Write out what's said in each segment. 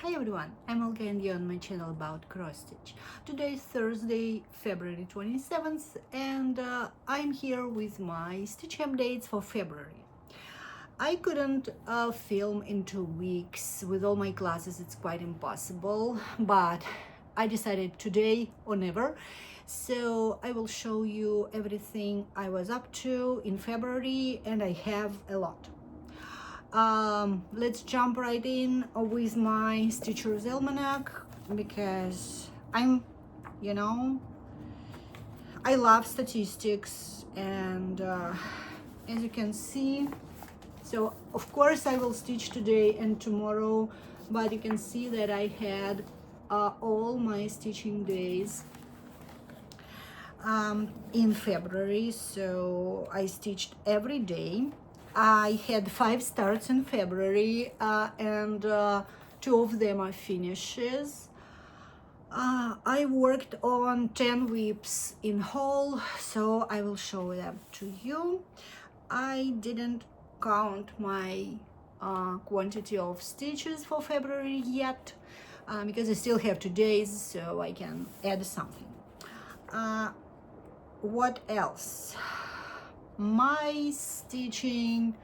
Hi everyone, I'm Olga and you're on my channel about cross stitch. Today is Thursday, February 27th, and I'm here with my stitch updates for February. I couldn't film in 2 weeks with all my classes, it's quite impossible, but I decided today or never. So I will show you everything I was up to in February, and I have a lot. Let's jump right in with my Stitcher's Almanac, because I love statistics, and as you can see, so of course I will stitch today and tomorrow, but you can see that I had all my stitching days in February, so I stitched every day. I had 5 starts in February, and 2 of them are finishes. I worked on 10 whips in whole, so I will show them to you. I didn't count my quantity of stitches for February yet, because I still have 2 days, so I can add something. What else? My stitching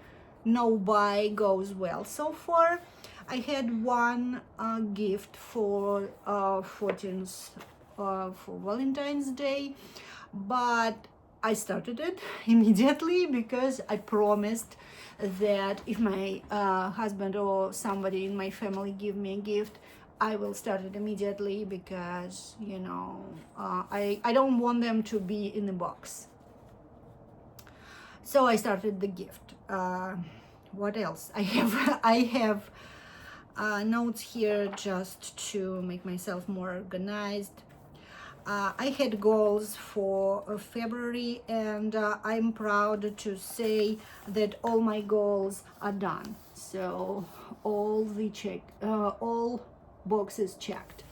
no buy goes well so far. I had one gift for 14th for Valentine's Day, but I started it immediately because I promised that if my husband or somebody in my family give me a gift, I will start it immediately, because I don't want them to be in the box. So I started the gift. What else? I have notes here just to make myself more organized. I had goals for February, and I'm proud to say that all my goals are done. So all boxes checked.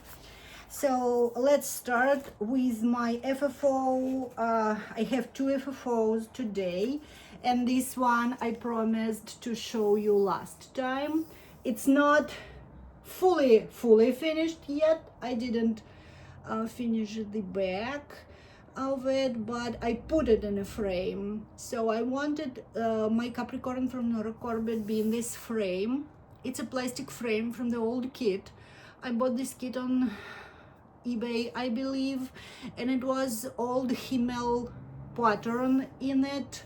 So let's start with my FFO. I have 2 FFOs today, and this one I promised to show you last time. It's not fully finished yet. I didn't finish the back of it, but I put it in a frame. So I wanted my Capricorn from Nora Corbett be in this frame. It's a plastic frame from the old kit. I bought this kit on eBay, I believe, and it was old Himmel pattern in it,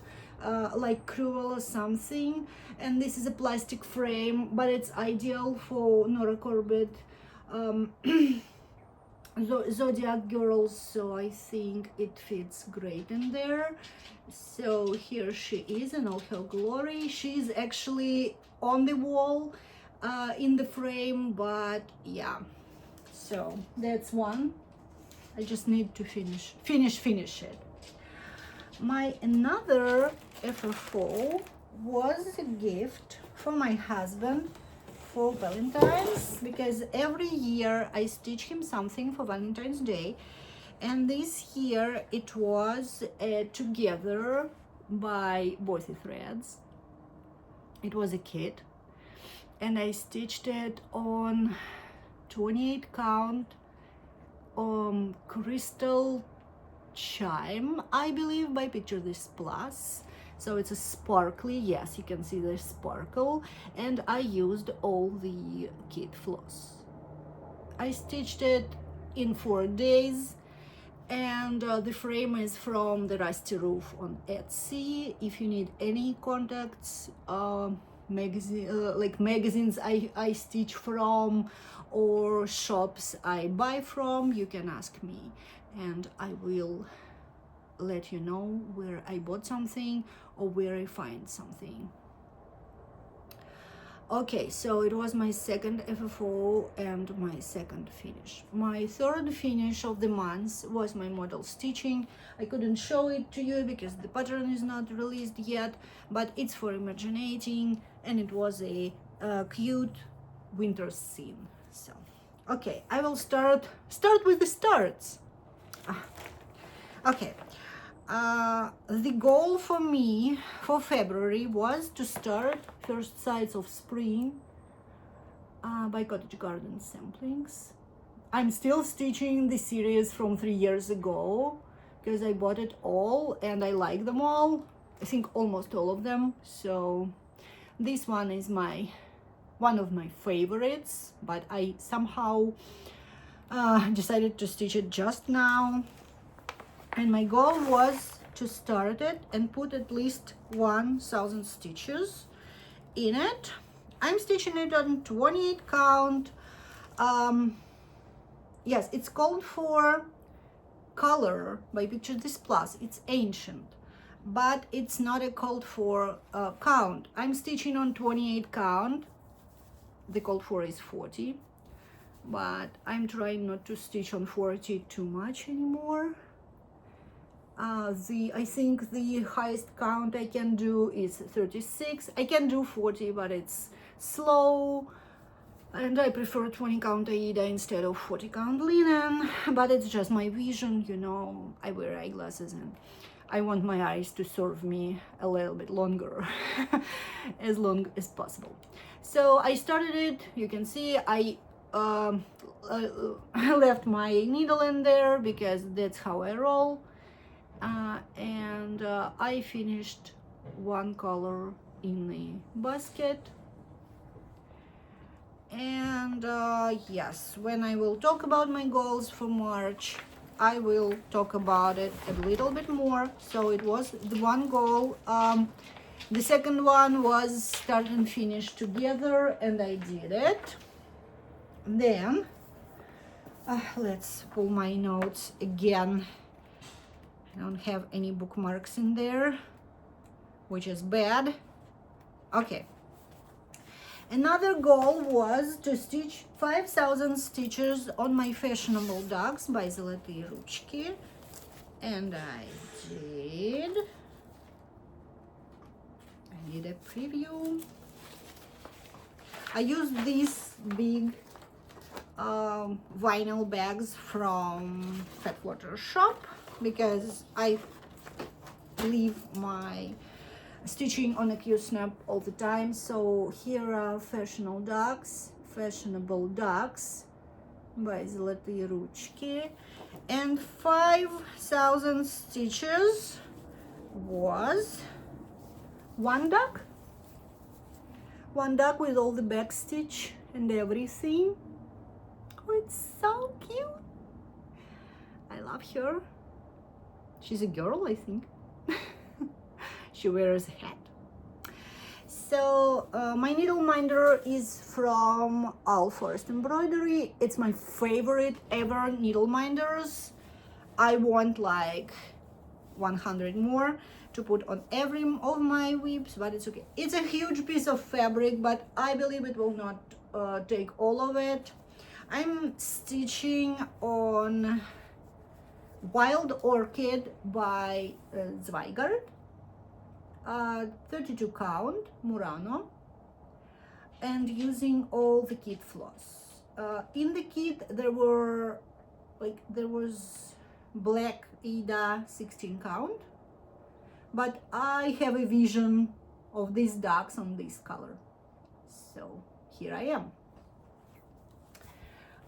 like Cruel or something, and this is a plastic frame, but it's ideal for Nora Corbett Zodiac girls, so I think it fits great in there. So here she is in all her glory. She's actually on the wall in the frame, but yeah, so that's one. I just need to finish it. My another FFO was a gift for my husband for Valentine's, because every year I stitch him something for Valentine's Day, and this year it was Together by Bossy Threads. It was a kit, and I stitched it on 28 count crystal chime, I believe, by Picture This Plus. So it's a sparkly, yes, you can see the sparkle, and I used all the kit floss. I stitched it in 4 days, and the frame is from the Rusty Roof on Etsy. If you need any contacts, magazines I stitch from, or shops I buy from, you can ask me, and I will let you know where I bought something or where I find something. Okay, so it was my second FFO and my second finish. My third finish of the month was my model stitching. I couldn't show it to you because the pattern is not released yet, but it's for imaginating, and it was a cute winter scene. So okay, I will start with the starts. Okay, the goal for me for February was to start first sights of spring by Cottage Garden Samplings. I'm still stitching the series from 3 years ago because I bought it all and I like them all. I think almost all of them. So this one is one of my favorites, but I somehow decided to stitch it just now. And my goal was to start it and put at least 1,000 stitches in it. I'm stitching it on 28 count. Yes, it's called for color by Picture This Plus. It's ancient, but it's not a called for count. I'm stitching on 28 count. The called for is 40, but I'm trying not to stitch on 40 too much anymore. I think the highest count I can do is 36. I can do 40, but it's slow, and I prefer 20 count Aida instead of 40 count linen, but it's just my vision, you know. I wear eyeglasses and I want my eyes to serve me a little bit longer, as long as possible. So I started it, you can see I left my needle in there because that's how I roll. And I finished one color in the basket. And yes, when I will talk about my goals for March, I will talk about it a little bit more. So it was the one goal. The second one was start and finish together, and I did it. Then let's pull my notes again. I don't have any bookmarks in there, which is bad. Okay. Another goal was to stitch 5,000 stitches on my Fashionable Ducks by Zolotые Ручки, and I did. I did a preview. I used these big vinyl bags from Fatwater Shop because I leave my stitching on a Q-snap all the time. So here are Fashionable Ducks by Zolotые Ручки, and 5,000 stitches was one duck with all the back stitch and everything. Oh, it's so cute. I love her. She's a girl, I think. She wears a hat. So my needle minder is from All Forest Embroidery. It's my favorite ever needle minders. I want like 100 more to put on every of my whips, but it's okay. It's a huge piece of fabric, but I believe it will not take all of it. I'm stitching on Wild Orchid by Zweigart, 32 count Murano, and using all the kit floss. In the kit there was black Aida 16 count, but I have a vision of these ducks on this color, so here I am.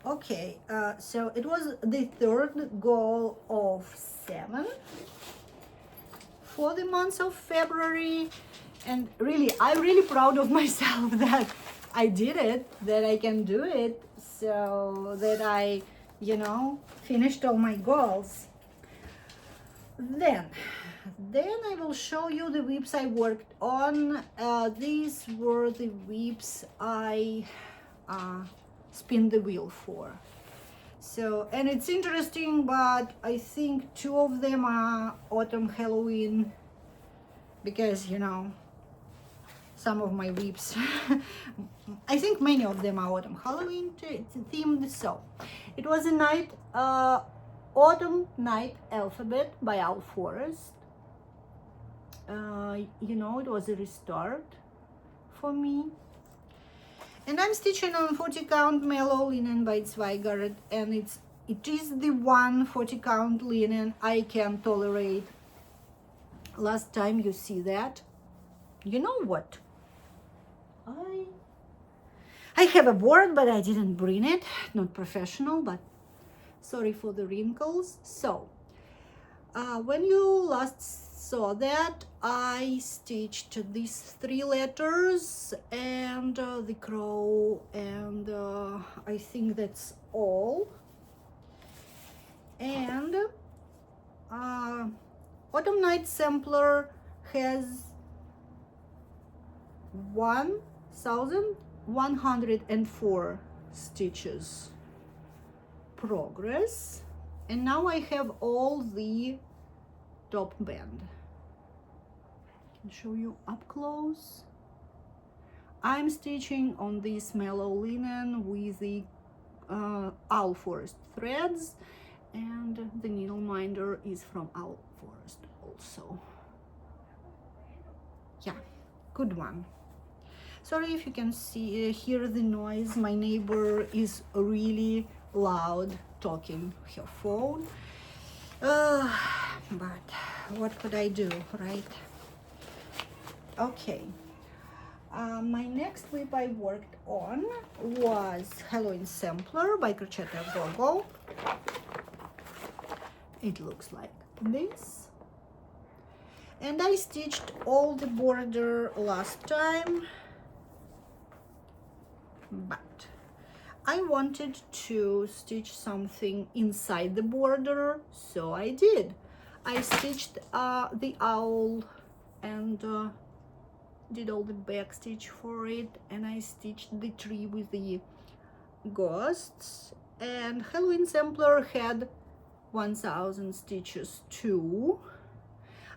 Okay, so it was the third goal of 7 for the month of February, and really, I'm really proud of myself that I did it, that I can do it, so that I, you know, finished all my goals. Then I will show you the whips I worked on. These were the whips I spin the wheel for. So, and it's interesting, but I think 2 of them are autumn Halloween, because, you know, some of my whips I think many of them are autumn Halloween themed. So it was a night autumn night alphabet by Al Forest. You know, it was a restart for me. And I'm stitching on 40 count Mellow Linen by Zweigart, and it is the one 40 count linen I can tolerate. Last time you see that, you know what? I have a board, but I didn't bring it. Not professional, but sorry for the wrinkles. So when you last saw that, I stitched these 3 letters and the crow, and I think that's all. And Autumn Night Sampler has 1,104 stitches progress, and now I have all the top band. I can show you up close. I'm stitching on this mellow linen with the Owl Forest threads, and the needle minder is from Owl Forest also. Yeah, good one. Sorry if you can see hear the noise. My neighbor is really loud talking her phone, but what could I do, right? Okay, my next whip I worked on was Halloween Sampler by Crocetta Gogo. It looks like this, and I stitched all the border last time, but I wanted to stitch something inside the border, so I did. I stitched the owl and did all the back stitch for it, and I stitched the tree with the ghosts, and Halloween Sampler had 1,000 stitches too.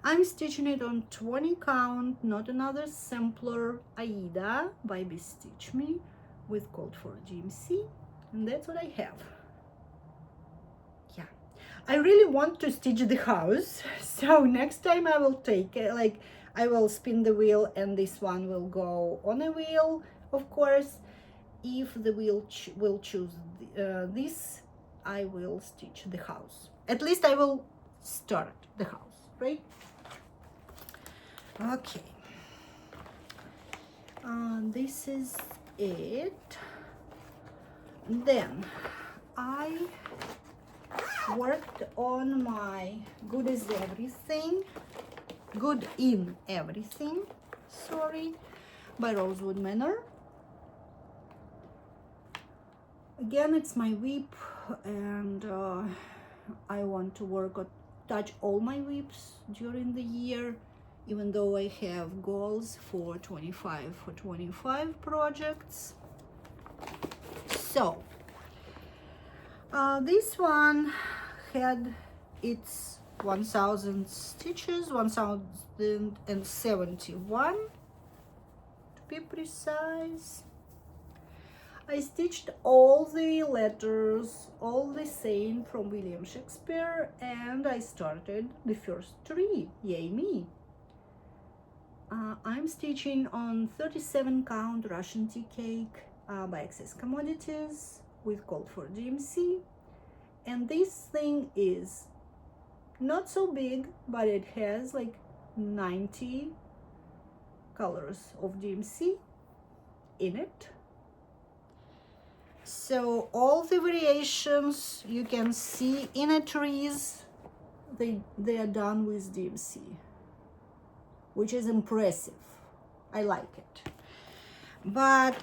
I'm stitching it on 20 count, not another sampler, Aida by Bestitch Me with code for GMC, and that's what I have. Yeah, I really want to stitch the house, so next time I will take it, like I will spin the wheel and this one will go on a wheel, of course. If the wheel will choose this, I will stitch the house. At least I will start the house, right? Okay, this is it. Then I worked on my Good in Everything, sorry, by Rosewood Manor. Again, it's my whip, and I want to touch all my whips during the year, even though I have goals for 25 projects. So this one had its 1,000 stitches, 1,071 to be precise. I stitched all the letters, all the same from William Shakespeare, and I started the first 3. Yay me! I'm stitching on 37 count Russian tea cake by Access Commodities with code for GMC, and this thing is not so big, but it has like 90 colors of GMC in it. So all the variations you can see in a trees, they are done with DMC, which is impressive. I like it. But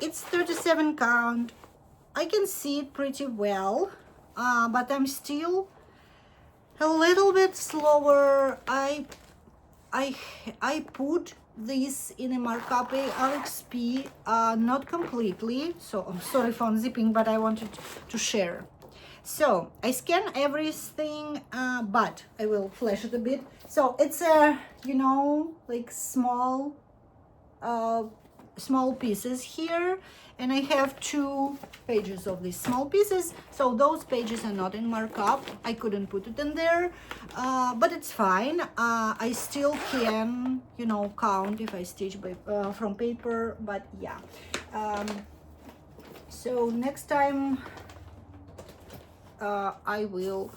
it's 37 count. I can see it pretty well, but I'm still a little bit slower. I put this in a markup RXP, not completely, so I'm sorry for unzipping, but I wanted to share. So I scan everything, but I will flash it a bit. So it's a, you know, like small pieces here, and I have 2 pages of these small pieces, so those pages are not in markup. I couldn't put it in there, but it's fine. I still can, you know, count if I stitch by, from paper, but yeah. So next time I will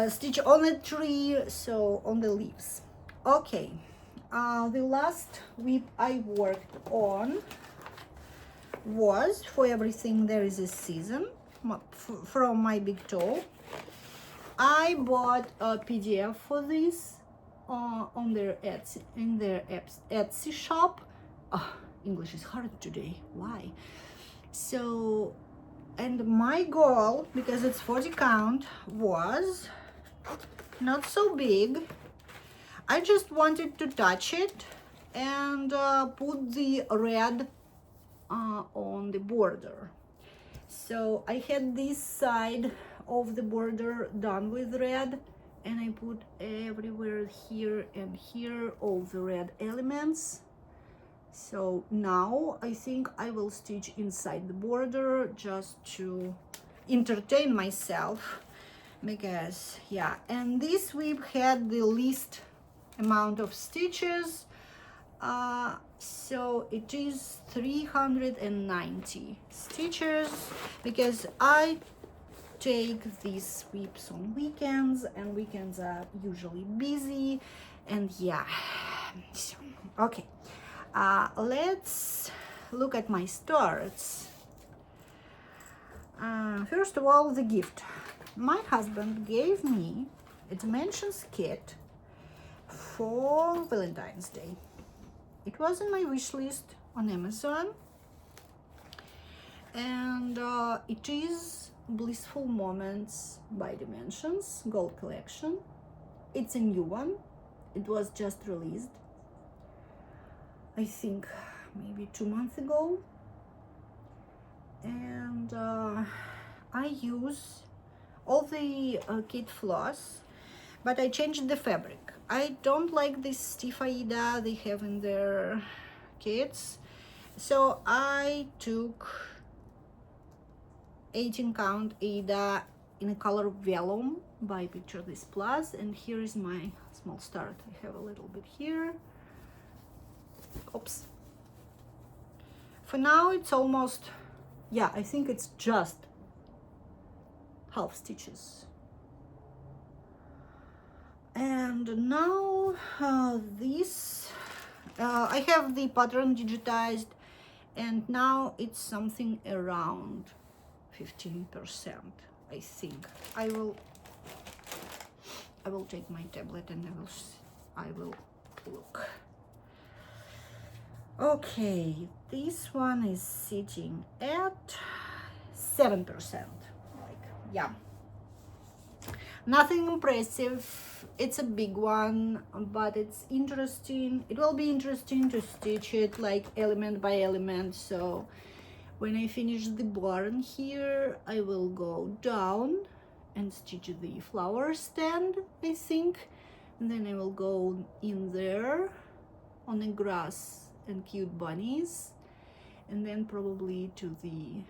stitch on a tree, so on the leaves. Okay, the last whip I worked on was for everything there is a season from my big toe. I bought a PDF for this on their Etsy shop. Oh, English is hard today. Why? So, and my goal, because it's 40 count, was not so big. I just wanted to touch it and put the red on the border. So I had this side of the border done with red, and I put everywhere here and here all the red elements. So now I think I will stitch inside the border just to entertain myself, because yeah. And this sweep had the least amount of stitches, so it is 390 stitches, because I take these sweeps on weekends, and weekends are usually busy. And yeah, so, okay, let's look at my starts. First of all, the gift. My husband gave me a Dimensions kit for Valentine's Day. It was in my wish list on Amazon, and it is Blissful Moments by Dimensions Gold Collection. It's a new one. It was just released, I think maybe 2 months ago, and I use all the kit floss, but I changed the fabric. I don't like this stiff Aida they have in their kits, so I took 18 count Aida in a color vellum by Picture This Plus, and here is my small start. I have a little bit here. Oops. For now it's almost, yeah, I think it's just half stitches. And now this, I have the pattern digitized, and now it's something around 15%, I think. I will take my tablet and I will look. Okay, this one is sitting at 7%. Like, yeah, nothing impressive. It's a big one, but it's interesting. It will be interesting to stitch it like element by element. So when I finish the barn here, I will go down and stitch the flower stand, I think, and then I will go in there on the grass and cute bunnies, and then probably to the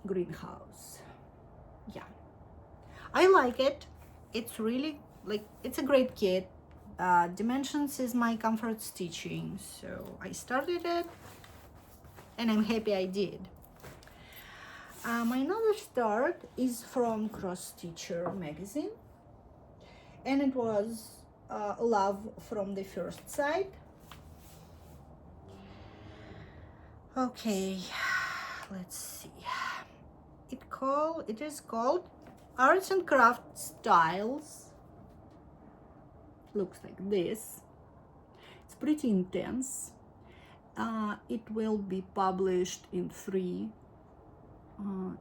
greenhouse. Yeah, I like it. It's really, like, it's a great kit. Dimensions is my comfort stitching, so I started it and I'm happy I did. My another start is from Cross Stitcher magazine, and it was Love from the First Sight. Okay, let's see. It is called Arts and Craft Styles. Looks like this. It's pretty intense. It will be published in 3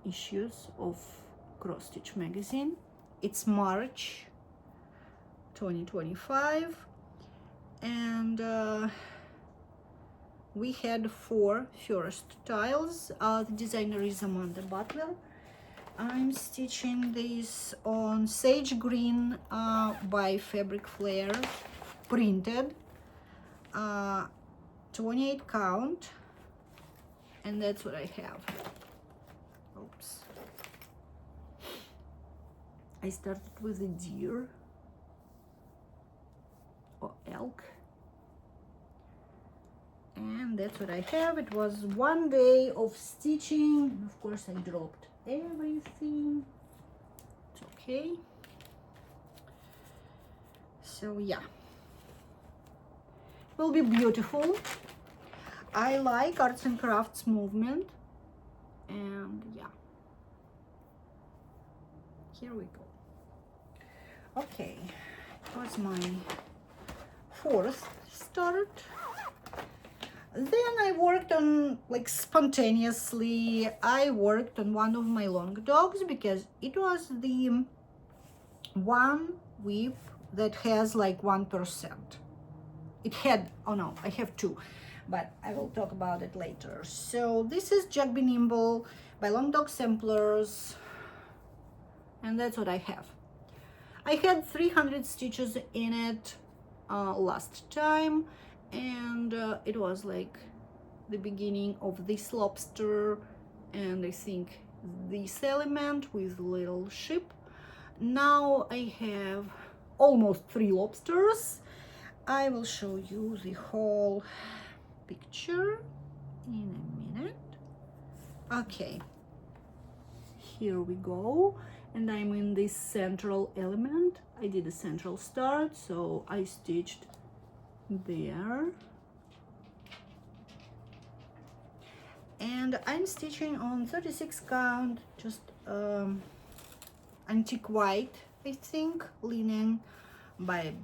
issues of Cross Stitch magazine. It's March 2025, and we had 4 first tiles. The designer is Amanda Butler. I'm stitching this on Sage Green by Fabric Flair, printed, 28 count, and that's what I have. Oops. I started with a deer or elk, and that's what I have. It was 1 day of stitching. Of course, I dropped everything. It's okay. So yeah, will be beautiful I like arts and crafts movement, and yeah, here we go. Okay, it was my fourth start. Then I worked on, like, spontaneously, I worked on one of my long dogs because it was the one whip that has like 1%. It had, oh no, I have two, but I will talk about it later. So this is Jack Be Nimble by Long Dog Samplers, and that's what I have. I had 300 stitches in it last time, and it was like the beginning of this lobster, and I think this element with little ship. Now I have almost 3 lobsters. I will show you the whole picture in a minute. Okay, here we go, and I'm in this central element. I did a central start, so I stitched there, and I'm stitching on 36 count, just antique white, I think, linen by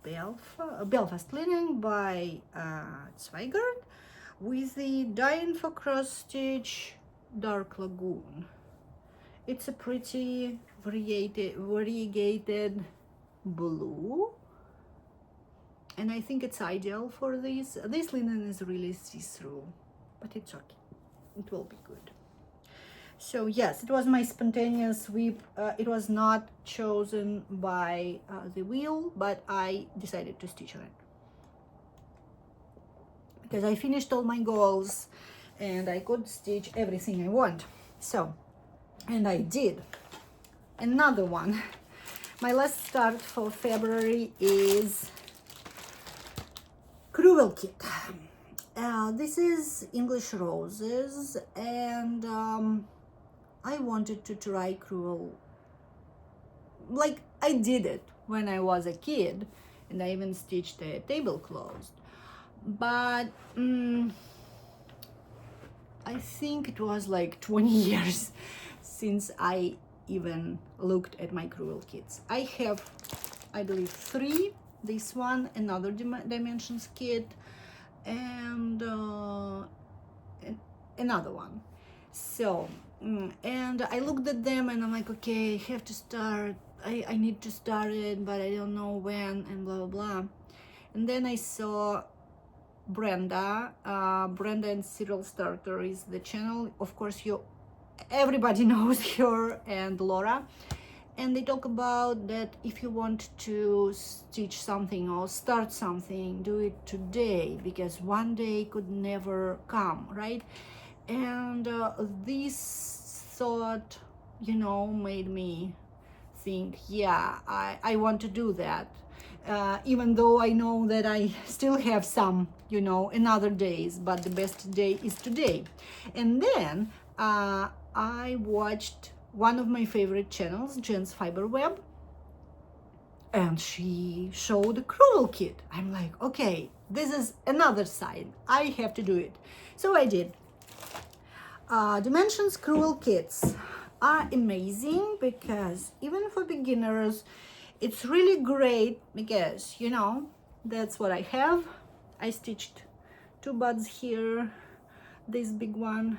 Belfast linen by Zweigart, with the Dying for Cross Stitch Dark Lagoon. It's a pretty variegated blue, and I think it's ideal for this. This linen is really see-through, but it's okay, it will be good. So yes, it was my spontaneous whip. It was not chosen by the wheel, but I decided to stitch on it because I finished all my goals and I could stitch everything I want. So, and I did. Another one. My last start for February is Cruel Kit. This is English Roses, and I wanted to try Cruel. Like, I did it when I was a kid, and I even stitched a tablecloth. But I think it was like 20 years since I even looked at my Cruel kits. I have, I believe, 3. This one, another dimensions kit, and another one. So, and I looked at them and I'm like, okay, I have to start. I need to start it, but I don't know when, and blah blah blah. And then I saw Brenda and Cyril Starter is the channel. Of course, everybody knows her, and Laura, and they talk about that if you want to stitch something or start something, do it today, because one day could never come, right? And this thought, made me think, yeah, I want to do that. Even though I know that I still have some, another days, but the best day is today. And then I watched one of my favorite channels, Jen's Fiberweb, and she showed a Cruel kit. I'm like, okay, this is another side. I have to do it. So I did. Dimensions Cruel kits are amazing because even for beginners, it's really great because, that's what I have. I stitched 2 buds here, this big one,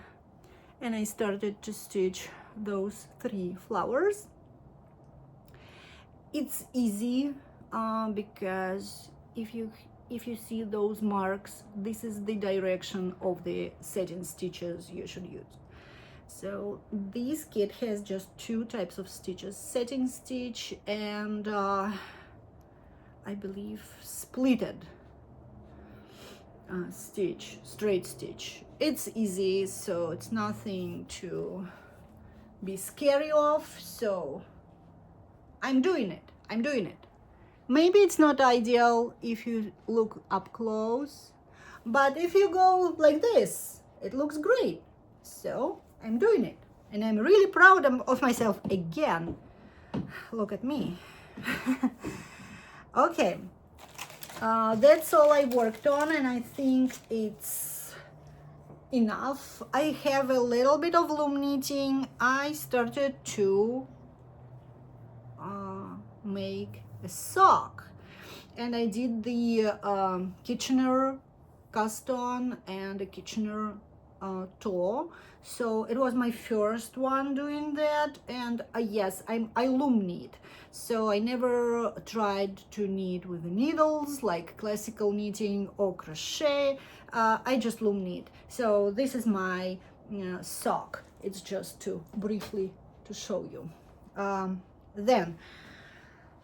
and I started to stitch those 3 flowers. It's easy because if you see those marks, this is the direction of the setting stitches you should use. So this kit has just 2 types of stitches, setting stitch and I believe splitted stitch, straight stitch. It's easy, so it's nothing to be scary of. So I'm doing it. Maybe it's not ideal if you look up close, but if you go like this, it looks great. So I'm doing it, and I'm really proud of myself again. Look at me. Okay, that's all I worked on, and I think it's enough. I have a little bit of loom knitting. I started to make a sock, and I did the Kitchener cast on and a Kitchener toe. So it was my first one doing that, and yes, I loom knit, so I never tried to knit with the needles like classical knitting or crochet. I just loom knit. So this is my sock. It's just to briefly to show you. Then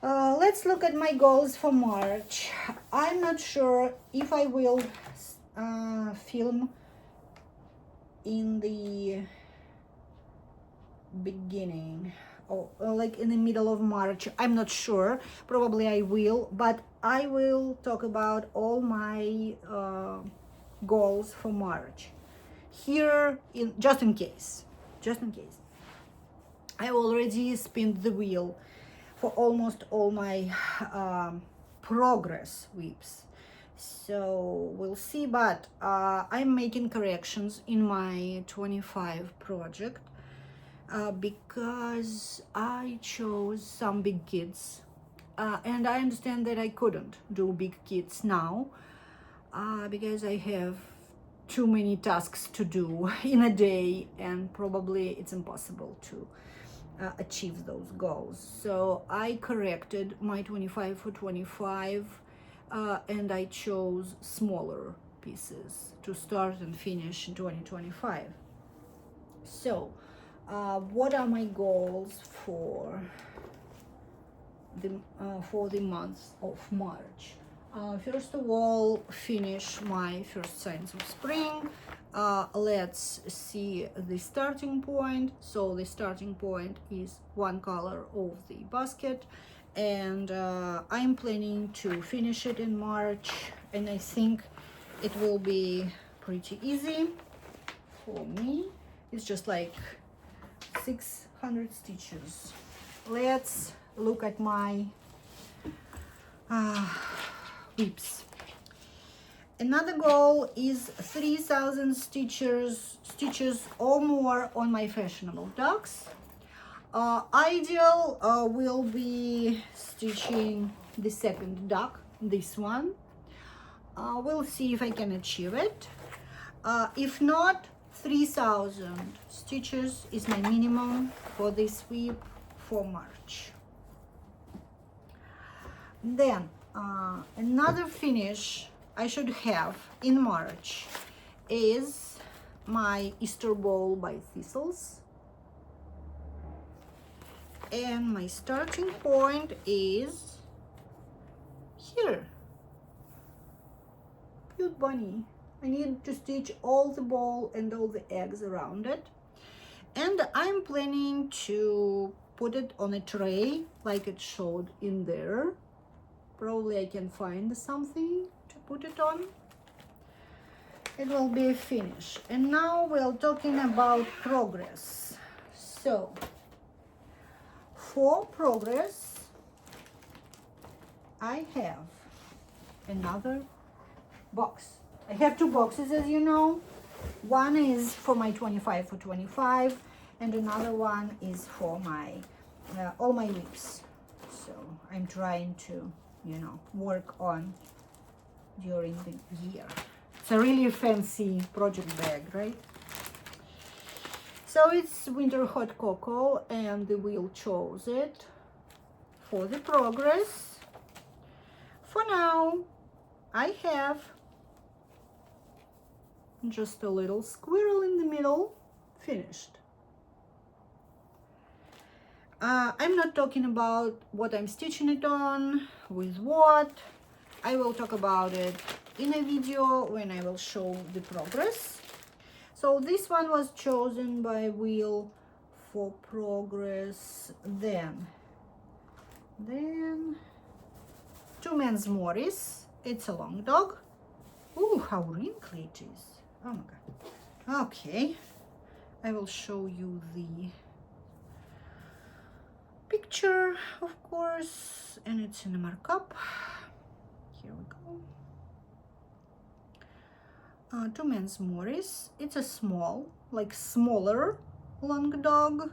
let's look at my goals for March. I'm not sure if I will film in the beginning or like in the middle of March. I'm not sure. Probably I will, but I will talk about all my goals for March here, in just in case. I already spun the wheel for almost all my progress whips, so we'll see. But I'm making corrections in my 25 project because I chose some big kits, and I understand that I couldn't do big kits now because I have too many tasks to do in a day, and probably it's impossible to achieve those goals. So I corrected my 25 for 25 and I chose smaller pieces to start and finish in 2025. So what are my goals for the month of March? First of all, finish my first signs of spring. Let's see the starting point. So the starting point is one color of the basket, and I'm planning to finish it in March, and I think it will be pretty easy for me. It's just like 600 stitches. Let's look at my whips. Another goal is 3,000 stitches or more on my fashionable ducks. Ideal will be stitching the second duck, this one. We'll see if I can achieve it. If not, 3,000 stitches is my minimum for this whip for March. Then another finish I should have in March is my Easter Ball by Thistles, and my starting point is here. Cute bunny. I need to stitch all the ball and all the eggs around it, and I'm planning to put it on a tray like it showed in there. Probably I can find something to put it on. It will be a finish. And now we're talking about progress. So for progress, I have another box. I have two boxes, as you know. One is for my 25 for 25, and another one is for my all my whips. So I'm trying to, you know, work on during the year. It's a really fancy project bag, right? So it's Winter Hot Cocoa, and the wheel chose it for the progress. For now, I have just a little squirrel in the middle, finished. I'm not talking about what I'm stitching it on, with what. I will talk about it in a video when I will show the progress. So this one was chosen by wheel for progress. Then Two Men's Morris. It's a long dog. Ooh, how wrinkly it is. Oh my god. Okay, I will show you the picture, of course, and it's in a markup. Here we Two Men's Morris. It's a small, like smaller long dog.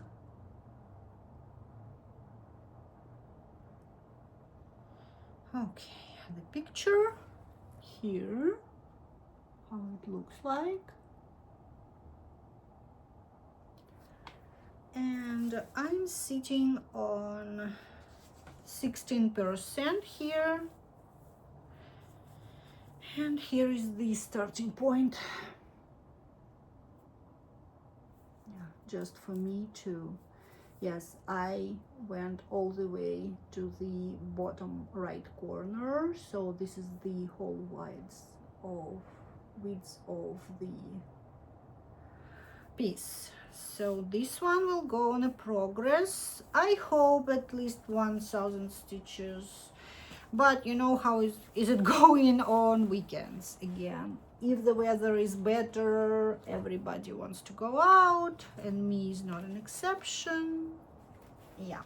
Okay, the picture here, how it looks like. And I'm sitting on 16% here. And here is the starting point. Yeah, just for me to, yes, I went all the way to the bottom right corner. So this is the whole width of the piece. So this one will go on a progress. I hope at least 1000 stitches. But you know how is it going on weekends again? If the weather is better, everybody wants to go out, and me is not an exception. Yeah.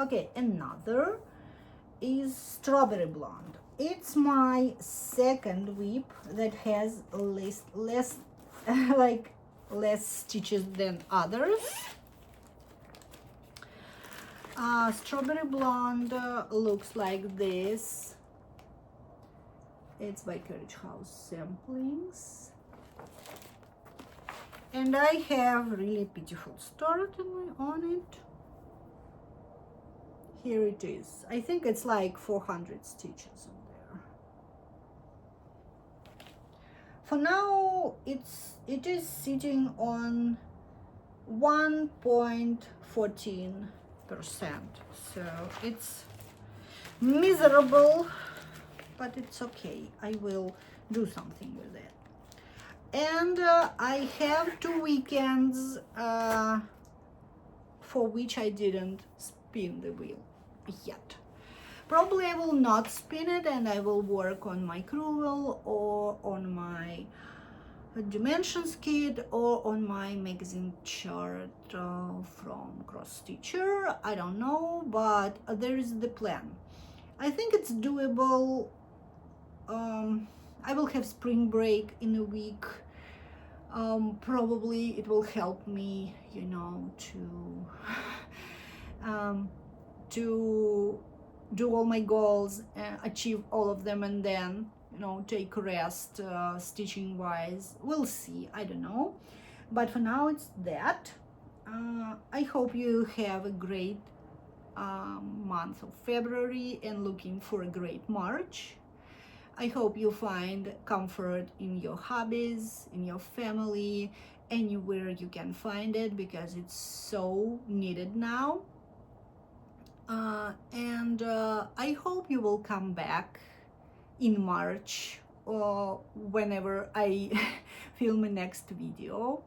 Okay, another is Strawberry Blonde. It's my second whip that has less like less stitches than others. Strawberry Blonde looks like this. It's by Carriage House Samplings. And I have really beautiful start on it. Here it is. I think it's like 400 stitches in there. For now, it is sitting on 1.14%. So it's miserable, but it's okay. I will do something with it. And I have 2 weekends for which I didn't spin the wheel yet. Probably I will not spin it, and I will work on my crewel or on my dimensions kit or on my magazine chart from Cross Stitcher. I don't know, but there is the plan. I think it's doable. I will have spring break in a week. Probably it will help me, you know, to do all my goals, achieve all of them, and then, you know, take a rest stitching wise. We'll see, I don't know, but for now it's that. I hope you have a great month of February and looking for a great March. I hope you find comfort in your hobbies, in your family, anywhere you can find it, because it's so needed now. And I hope you will come back in March or whenever I film a next video.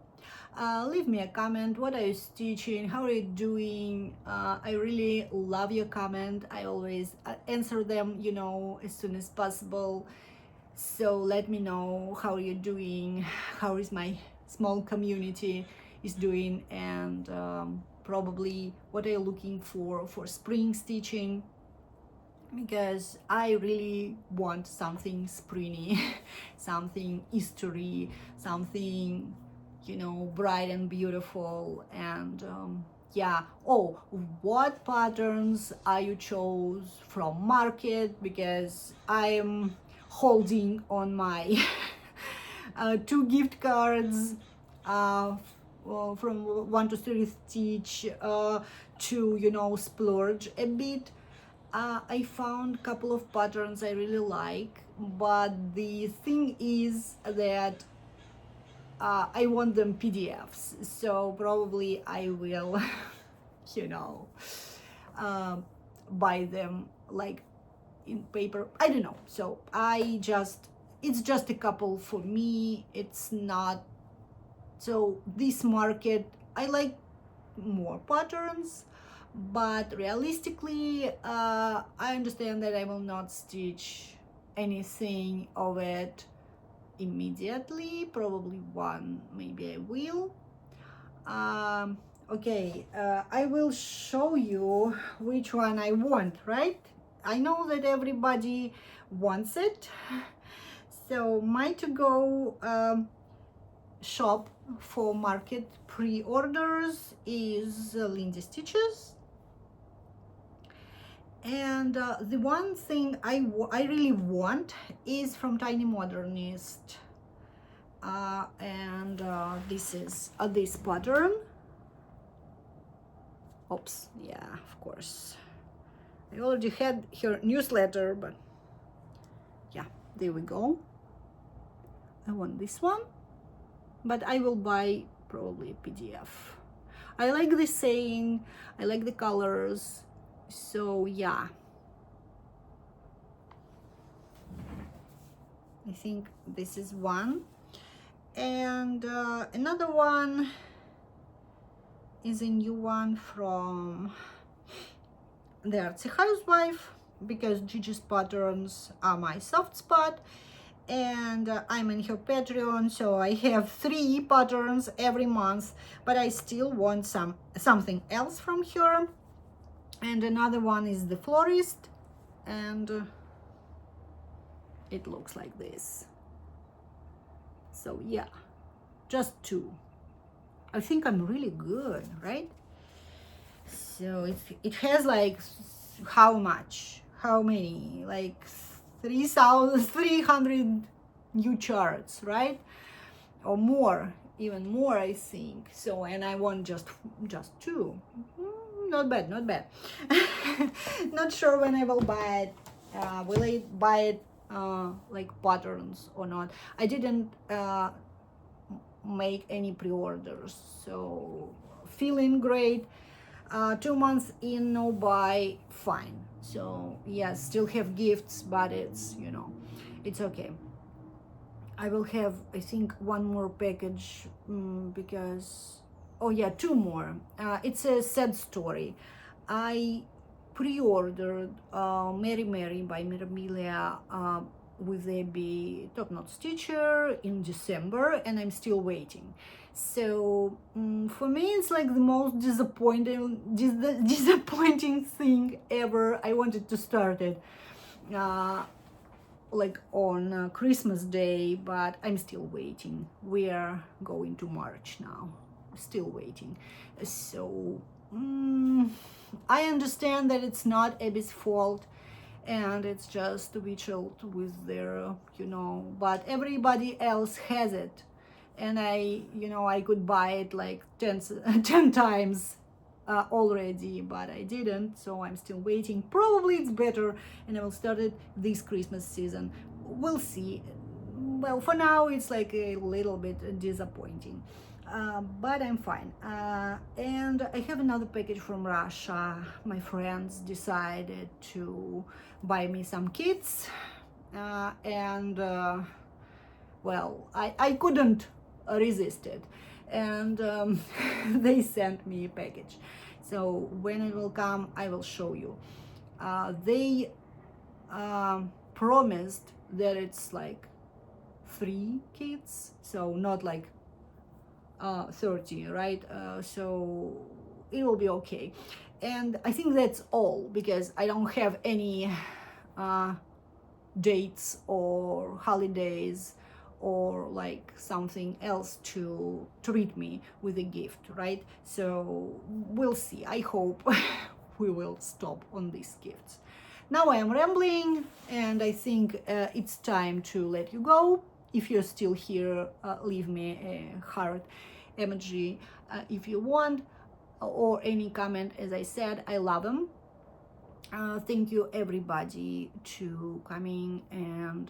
Leave me a comment. What are you stitching? How are you doing? I really love your comment. I always answer them, you know, as soon as possible. So let me know how you're doing, how is my small community is doing, and probably what are you looking for spring stitching, because I really want something springy, something Eastery, something, you know, bright and beautiful. And yeah. Oh, what patterns are you chose from market? Because I'm holding on my 2 gift cards from 1 to 3 Stitch to, you know, splurge a bit. I found a couple of patterns I really like, but the thing is that I want them PDFs, so probably I will, you know, buy them like in paper. I don't know. So it's just a couple for me. It's not. So this market, I like more patterns, but realistically, I understand that I will not stitch anything of it immediately. Probably one, maybe I will. Okay, I will show you which one I want, right? I know that everybody wants it, So my to-go shop for market pre-orders is Lindy Stitches. And the one thing I really want is from Tiny Modernist. This is this pattern. Oops, yeah, of course. I already had her newsletter, but yeah, there we go. I want this one, but I will buy probably a PDF. I like the saying, I like the colors, so yeah. I think this is one. And another one is a new one from the Artsy Housewife, because Gigi's patterns are my soft spot, and I'm in her Patreon, so I have 3 patterns every month, but I still want something else from her. And another one is the Florist, and it looks like this. So yeah, just 2. I think I'm really good, right? So it has like how many, like 3,300 new charts, right? Or more, even more, I think. So, and I want just 2. Not bad, not bad. Not sure when I will buy it. Will I buy it like patterns or not? I didn't make any pre-orders, so feeling great. 2 months in, no buy, fine. So yeah, still have gifts, but it's, you know, it's okay. I will have, I think, 1 more package because, oh yeah, 2 more. It's a sad story. I pre-ordered Mary Mary by Mirabilia with Abby Top Knot Stitcher in December, and I'm still waiting. So for me, it's like the most disappointing thing ever. I wanted to start it like on Christmas Day, but I'm still waiting. We are going to March now, still waiting. So I understand that it's not Abby's fault, and it's just Witchelt with their, you know, but everybody else has it, and I, you know, I could buy it like 10 times already, but I didn't, so I'm still waiting. Probably it's better, and I will start it this Christmas season. We'll see. Well, for now it's like a little bit disappointing, but I'm fine. And I have another package from Russia. My friends decided to buy me some kits, and well, I couldn't resist it, and they sent me a package. So when it will come, I will show you. They promised that it's like 3 kits, so not like 30, right? So it will be okay. And I think that's all, because I don't have any dates or holidays or like something else to treat me with a gift, right? So we'll see. I hope we will stop on these gifts. Now I am rambling, and I think it's time to let you go. If you're still here, leave me a heart emoji if you want, or any comment. As I said, I love them. Thank you everybody to coming and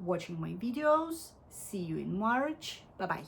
watching my videos. See you in March. Bye bye.